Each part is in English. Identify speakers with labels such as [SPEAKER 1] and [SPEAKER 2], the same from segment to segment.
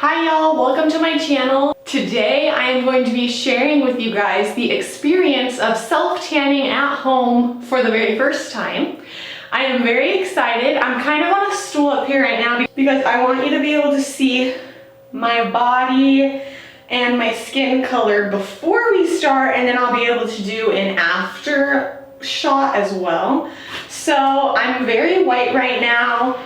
[SPEAKER 1] Hi y'all, welcome to my channel. Today I am going to be sharing with you guys the experience of self-tanning at home for the very first time. I am very excited. I'm kind of on a stool up here right now because I want you to be able to see my body and my skin color before we start, and then I'll be able to do an after shot as well. So I'm very white right now.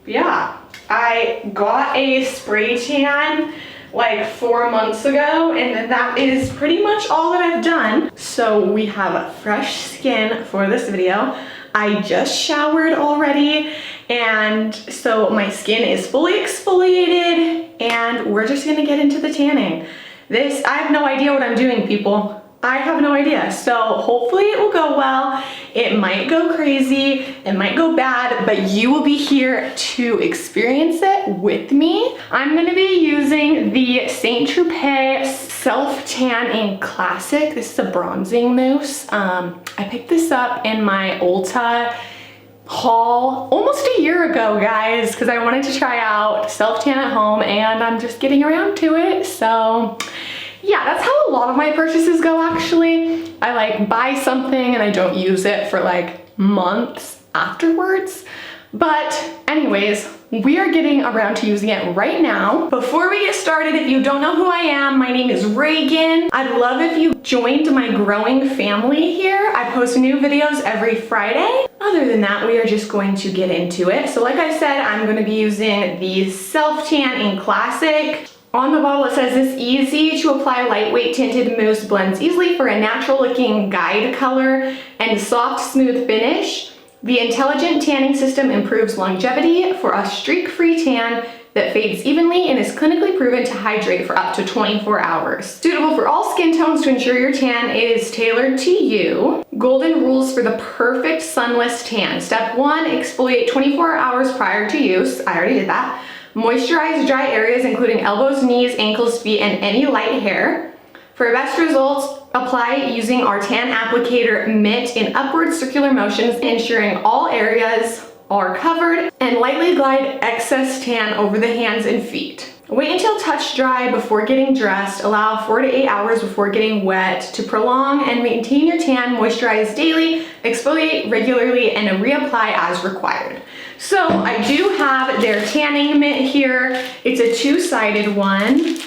[SPEAKER 1] Yeah, I got a spray tan like 4 months ago, and that is pretty much all that I've done. So we have fresh skin for this video. I just showered already, and so my skin is fully exfoliated, and we're just gonna get into the tanning. I have no idea what I'm doing, people. I have no idea. So hopefully it will go well. It might go crazy, it might go bad, but you will be here to experience it with me. I'm gonna be using the Saint Tropez Self Tan in Classic. This is a bronzing mousse. I picked this up in my Ulta haul almost a year ago, guys, because I wanted to try out self tan at home, and I'm just getting around to it. So yeah, that's how a lot of my purchases go, actually. I like buy something and I don't use it for like months afterwards. But anyways, we are getting around to using it right now. Before we get started, if you don't know who I am, my name is Reagan. I'd love if you joined my growing family here. I post new videos every Friday. Other than that, we are just going to get into it. So like I said, I'm going to be using the Self Tan in Classic. On the bottle it says, this easy to apply lightweight tinted mousse blends easily for a natural looking guide color and soft smooth finish. The intelligent tanning system improves longevity for a streak-free tan that fades evenly and is clinically proven to hydrate for up to 24 hours. Suitable for all skin tones to ensure your tan is tailored to you. Golden rules for the perfect sunless tan. Step 1, exfoliate 24 hours prior to use. I already did that. Moisturize dry areas including elbows, knees, ankles, feet, and any light hair. For best results, apply using our tan applicator mitt in upward circular motions, ensuring all areas are covered, and lightly glide excess tan over the hands and feet. Wait until touch dry before getting dressed. Allow 4 to 8 hours before getting wet to prolong and maintain your tan. Moisturize daily, exfoliate regularly, and reapply as required. So I do have their tanning mitt here. It's a two-sided one.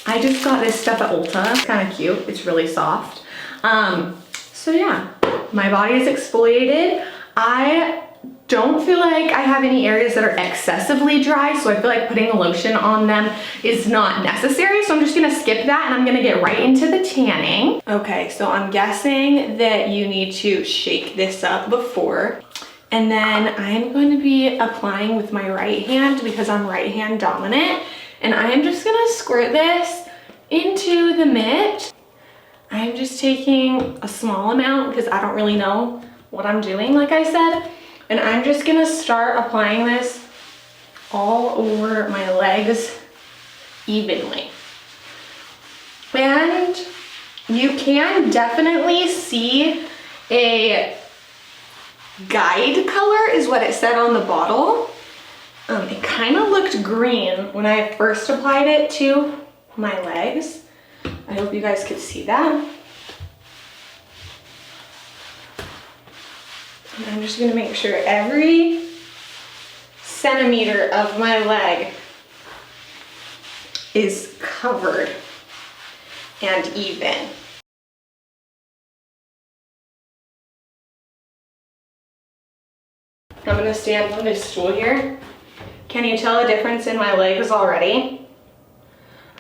[SPEAKER 1] I just got this stuff at Ulta. It's kind of cute. It's really soft. So yeah, my body is exfoliated. I don't feel like I have any areas that are excessively dry, so I feel like putting a lotion on them is not necessary. So I'm just gonna skip that and I'm gonna get right into the tanning. Okay, so I'm guessing that you need to shake this up before. And then I'm going to be applying with my right hand because I'm right hand dominant. And I am just gonna squirt this into the mitt. I'm just taking a small amount because I don't really know what I'm doing, like I said. And I'm just gonna start applying this all over my legs evenly. And you can definitely see a guide color is what it said on the bottle. It kind of looked green when I first applied it to my legs. I hope you guys could see that. And I'm just gonna make sure every centimeter of my leg is covered and even. I'm gonna stand on this stool here. Can you tell the difference in my legs already?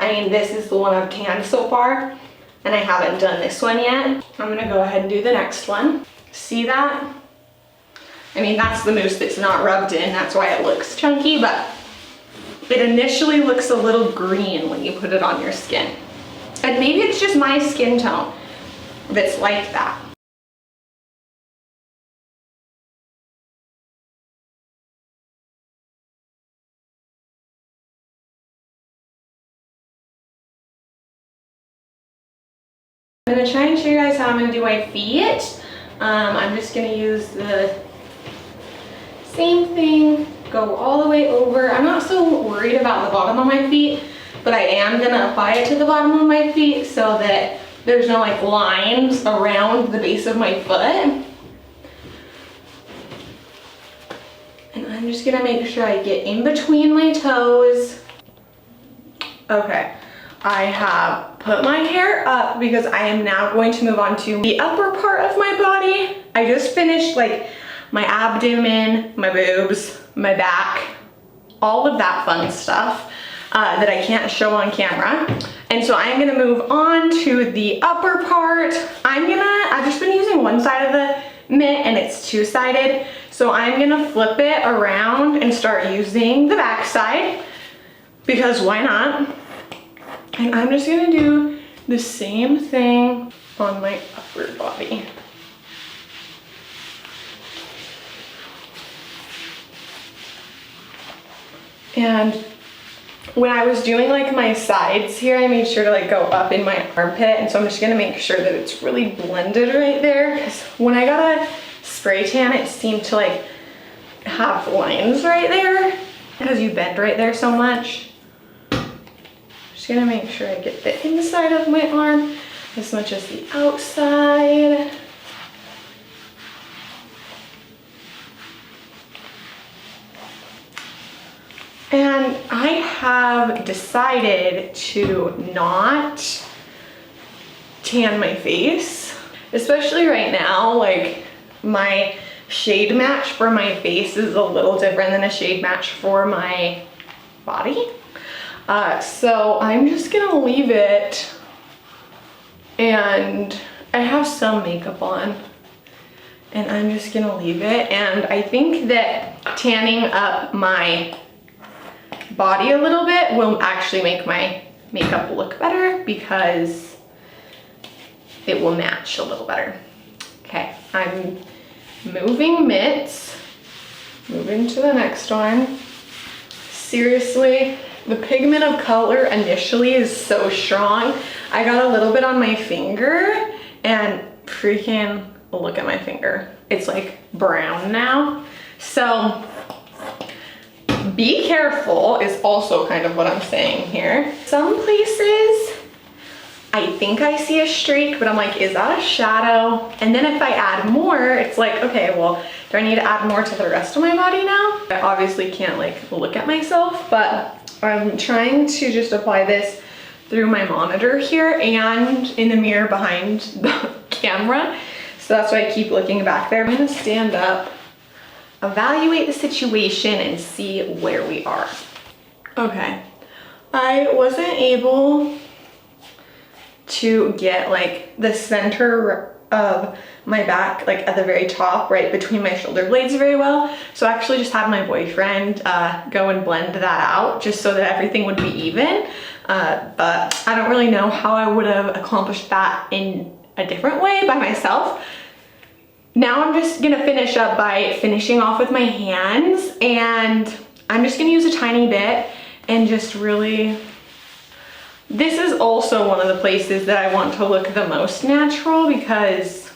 [SPEAKER 1] I mean, this is the one I've tanned so far, and I haven't done this one yet. I'm gonna go ahead and do the next one. See that? I mean, that's the mousse that's not rubbed in, that's why it looks chunky, but it initially looks a little green when you put it on your skin. And maybe it's just my skin tone that's like that. I'm gonna try and show you guys how I'm gonna do my feet. I'm just gonna use the same thing go all the way over. I'm not so worried about the bottom of my feet, but I am gonna apply it to the bottom of my feet so that there's no like lines around the base of my foot. And I'm just gonna make sure I get in between my toes. Okay, I have put my hair up because I am now going to move on to the upper part of my body. I just finished like my abdomen, my boobs, my back, all of that fun stuff that I can't show on camera. And so I'm gonna move on to the upper part. I've just been using one side of the mitt and it's two-sided. So I'm gonna flip it around and start using the back side because why not? And I'm just gonna do the same thing on my upper body. And when I was doing like my sides here, I made sure to like go up in my armpit. And so I'm just gonna make sure that it's really blended right there. Because when I got a spray tan, it seemed to like have lines right there because you bend right there so much. Just gonna make sure I get the inside of my arm as much as the outside. And I have decided to not tan my face, especially right now. Like my shade match for my face is a little different than a shade match for my body. So I'm just gonna leave it, and I have some makeup on, and I'm just gonna leave it. And I think that tanning up my body a little bit will actually make my makeup look better because it will match a little better. Okay, I'm moving mitts, moving to the next one. Seriously, the pigment of color initially is so strong. I got a little bit on my finger and freaking look at my finger. It's like brown now. So be careful is also kind of what I'm saying here. Some places, I think I see a streak, but I'm like, is that a shadow? And then if I add more, it's like, okay, well, do I need to add more to the rest of my body now? I obviously can't like look at myself, but I'm trying to just apply this through my monitor here and in the mirror behind the camera. So that's why I keep looking back there. I'm gonna stand up, evaluate the situation, and see where we are. Okay, I wasn't able to get like the center of my back like at the very top right between my shoulder blades very well, so I actually just had my boyfriend go and blend that out just so that everything would be even, but I don't really know how I would have accomplished that in a different way by myself. Now I'm just gonna finish up by finishing off with my hands, and I'm just gonna use a tiny bit and just really, this is also one of the places that I want to look the most natural because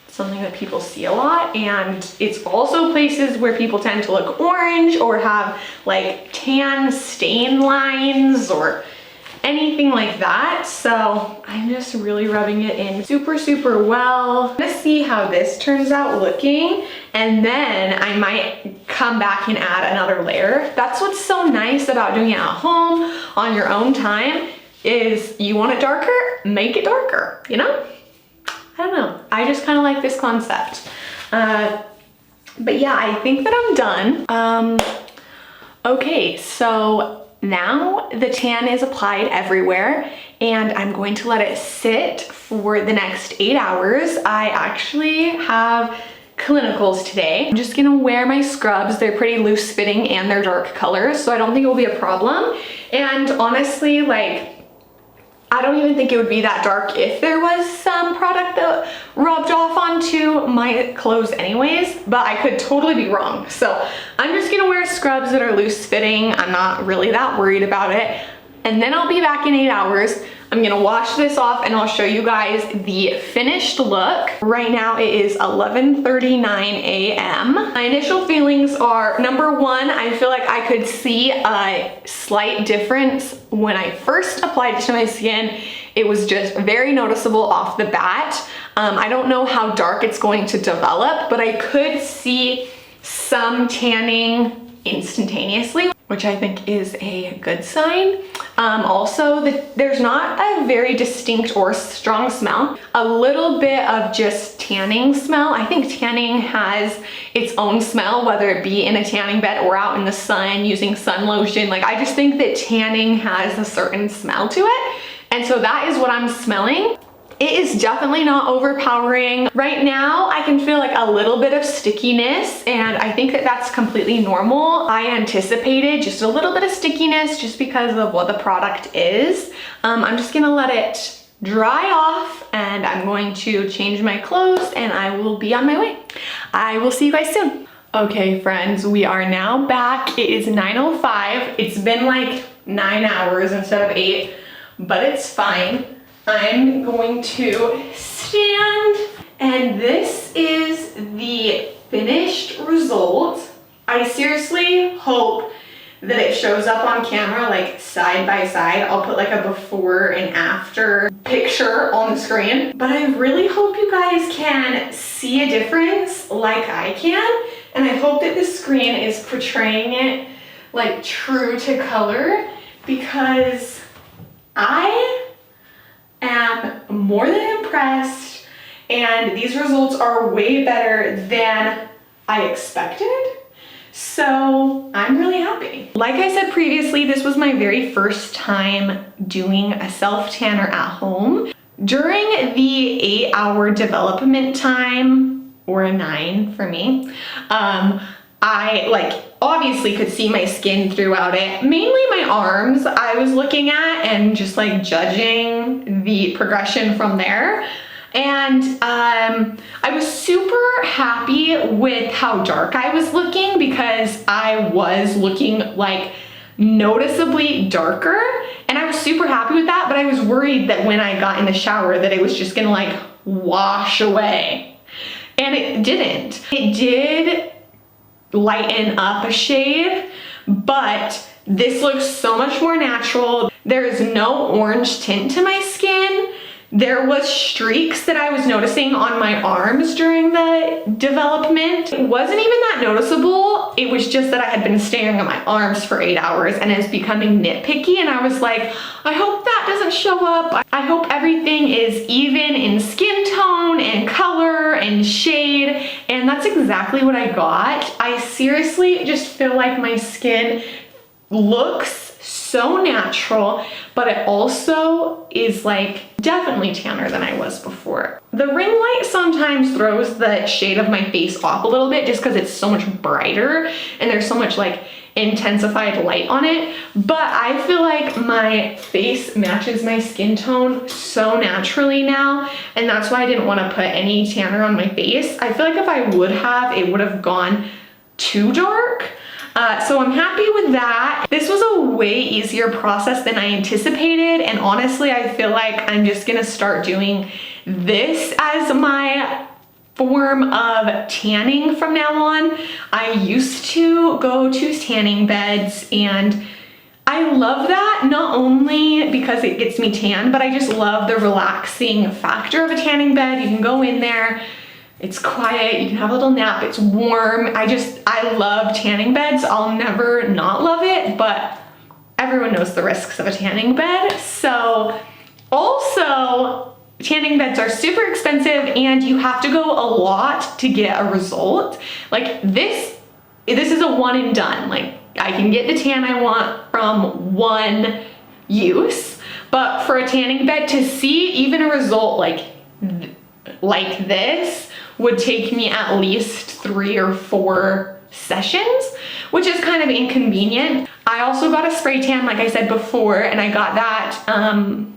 [SPEAKER 1] it's something that people see a lot, and it's also places where people tend to look orange or have like tan stain lines or anything like that. So I'm just really rubbing it in super, super well. I'm gonna see how this turns out looking, and then I might come back and add another layer. That's what's so nice about doing it at home on your own time, is you want it darker, make it darker, you know? I don't know, I just kind of like this concept. But yeah, I think that I'm done. Okay, so now the tan is applied everywhere, and I'm going to let it sit for the next 8 hours. I actually have clinicals today. I'm just gonna wear my scrubs. They're pretty loose fitting and they're dark colors, so I don't think it will be a problem. And honestly, like, I don't even think it would be that dark if there was some product that rubbed off onto my clothes anyways, but I could totally be wrong. So I'm just gonna wear scrubs that are loose fitting. I'm not really that worried about it. And then I'll be back in 8 hours. I'm gonna wash this off and I'll show you guys the finished look. Right now it is 11:39 a.m. My initial feelings are, number one, I feel like I could see a slight difference when I first applied it to my skin. It was just very noticeable off the bat. I don't know how dark it's going to develop, but I could see some tanning instantaneously, which I think is a good sign. Also, there's not a very distinct or strong smell. A little bit of just tanning smell. I think tanning has its own smell, whether it be in a tanning bed or out in the sun using sun lotion. Like, I just think that tanning has a certain smell to it. And so that is what I'm smelling. It is definitely not overpowering. Right now, I can feel like a little bit of stickiness, and I think that that's completely normal. I anticipated just a little bit of stickiness just because of what the product is. I'm just gonna let it dry off, and I'm going to change my clothes, and I will be on my way. I will see you guys soon. Okay, friends, we are now back. It is 9:05. It's been like 9 hours instead of 8, but it's fine. I'm going to stand, and this is the finished result. I seriously hope that it shows up on camera like side by side. I'll put like a before and after picture on the screen, but I really hope you guys can see a difference like I can, and I hope that the screen is portraying it like true to color, because I am more than impressed, and these results are way better than I expected. So I'm really happy. Like I said previously, this was my very first time doing a self tanner at home. During the 8-hour development time, or a 9 for me, I obviously could see my skin throughout it. Mainly my arms I was looking at and just like judging the progression from there. And I was super happy with how dark I was looking, because I was looking like noticeably darker, and I was super happy with that, but I was worried that when I got in the shower that it was just gonna like wash away. And it didn't. It did lighten up a shade, but this looks so much more natural. There is no orange tint to my skin. There was streaks that I was noticing on my arms during the development. It wasn't even that noticeable. It was just that I had been staring at my arms for 8 hours and is becoming nitpicky, and I was like, I hope that doesn't show up. I hope everything is even in skin tone and color and shade, and that's exactly what I got. I seriously just feel like my skin looks so natural, but it also is like definitely tanner than I was before. The ring light sometimes throws the shade of my face off a little bit just because it's so much brighter and there's so much like intensified light on it, but I feel like my face matches my skin tone so naturally now, and that's why I didn't want to put any tanner on my face. I feel like if I would have, it would have gone too dark. So I'm happy with that. This was a way easier process than I anticipated, and honestly, I feel like I'm just gonna start doing this as my form of tanning from now on. I used to go to tanning beds, and I love that, not only because it gets me tan, but I just love the relaxing factor of a tanning bed. You can go in there, it's quiet, you can have a little nap, it's warm. I love tanning beds. I'll never not love it, but everyone knows the risks of a tanning bed. So also, tanning beds are super expensive and you have to go a lot to get a result. Like this is a one and done. Like, I can get the tan I want from one use, but for a tanning bed to see even a result like this would take me at least 3 or 4 sessions, which is kind of inconvenient. I also got a spray tan, like I said before, and I got that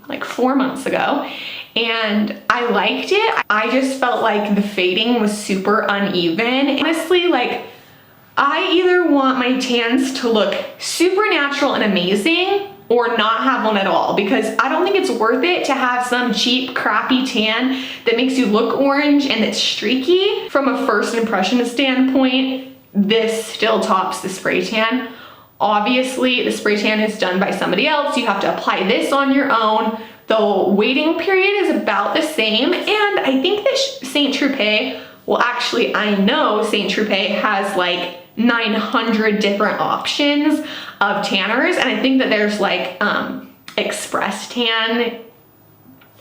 [SPEAKER 1] like 4 months ago, and I liked it. I just felt like the fading was super uneven. Honestly, like, I either want my tans to look super natural and amazing, or not have one at all, because I don't think it's worth it to have some cheap, crappy tan that makes you look orange and it's streaky. From a first impression standpoint, this still tops the spray tan. Obviously, the spray tan is done by somebody else. You have to apply this on your own. The waiting period is about the same, and I think that Saint Tropez, well, actually, I know Saint Tropez has like 900 different options of tanners, and I think that there's like express tan,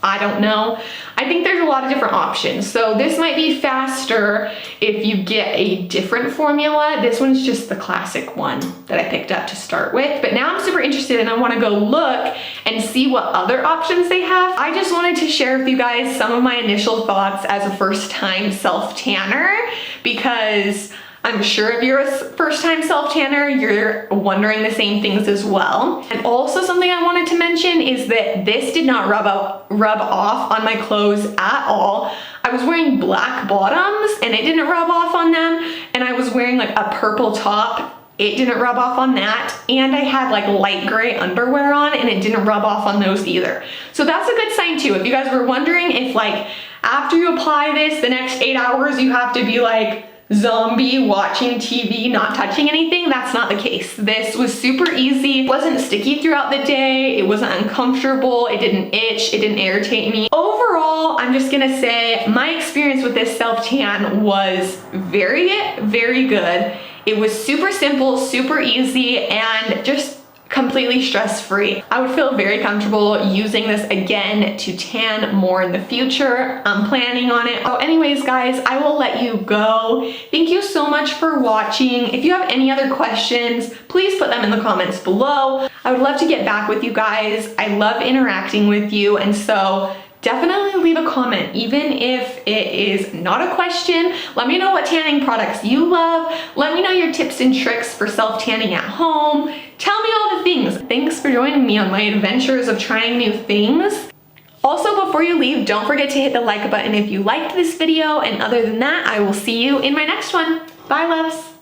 [SPEAKER 1] I don't know. I think there's a lot of different options. So this might be faster if you get a different formula. This one's just the classic one that I picked up to start with. But now I'm super interested and I want to go look and see what other options they have. I just wanted to share with you guys some of my initial thoughts as a first-time self-tanner, because I'm sure if you're a first-time self-tanner, you're wondering the same things as well. And also something I wanted to mention is that this did not rub off on my clothes at all. I was wearing black bottoms and it didn't rub off on them. And I was wearing like a purple top. It didn't rub off on that. And I had like light gray underwear on and it didn't rub off on those either. So that's a good sign too. If you guys were wondering if like after you apply this, the next 8 hours you have to be like zombie watching TV, not touching anything, that's not the case. This was super easy. It wasn't sticky throughout the day. It wasn't uncomfortable. It didn't itch. It didn't irritate me. Overall, I'm just gonna say my experience with this self-tan was very, very good. It was super simple, super easy, and just completely stress-free. I would feel very comfortable using this again to tan more in the future. I'm planning on it. So anyways, guys, I will let you go. Thank you so much for watching. If you have any other questions, please put them in the comments below. I would love to get back with you guys. I love interacting with you, and so definitely leave a comment, even if it is not a question. Let me know what tanning products you love. Let me know your tips and tricks for self-tanning at home. Tell me all the things. Thanks for joining me on my adventures of trying new things. Also, before you leave, don't forget to hit the like button if you liked this video, and other than that, I will see you in my next one. Bye, loves.